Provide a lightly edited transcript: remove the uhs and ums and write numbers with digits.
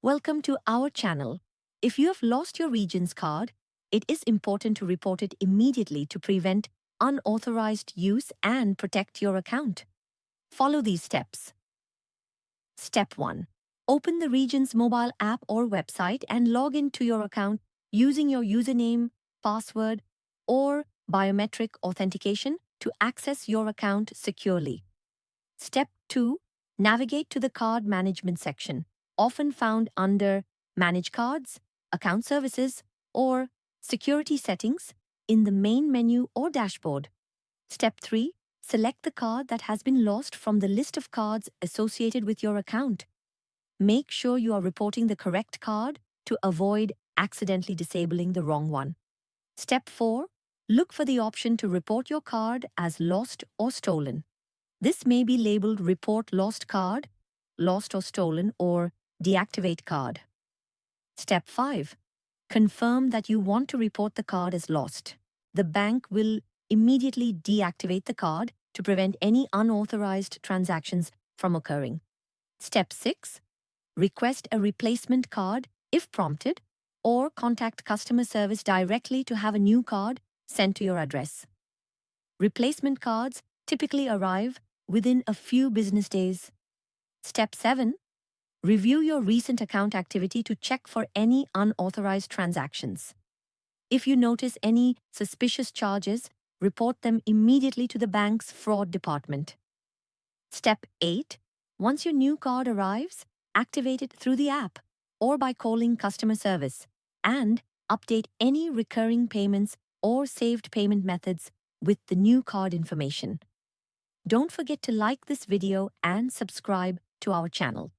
Welcome to our channel. If you have lost your Regions card, it is important to report it immediately to prevent unauthorized use and protect your account. Follow these steps. Step 1. Open the Regions mobile app or website and log into your account using your username, password, or biometric authentication to access your account securely. Step 2. Navigate to the Card Management section, often found under Manage Cards, Account Services, or Security Settings in the main menu or dashboard. Step 3. Select the card that has been lost from the list of cards associated with your account. Make sure you are reporting the correct card to avoid accidentally disabling the wrong one. Step 4. Look for the option to report your card as lost or stolen. This may be labeled Report Lost Card, Lost or Stolen, or Deactivate Card. Step 5. Confirm that you want to report the card as lost. The bank will immediately deactivate the card to prevent any unauthorized transactions from occurring. Step 6. Request a replacement card if prompted, or contact customer service directly to have a new card sent to your address. Replacement cards typically arrive within a few business days. Step 7. Review your recent account activity to check for any unauthorized transactions. If you notice any suspicious charges, report them immediately to the bank's fraud department. Step 8. Once your new card arrives, activate it through the app or by calling customer service, and update any recurring payments or saved payment methods with the new card information. Don't forget to like this video and subscribe to our channel.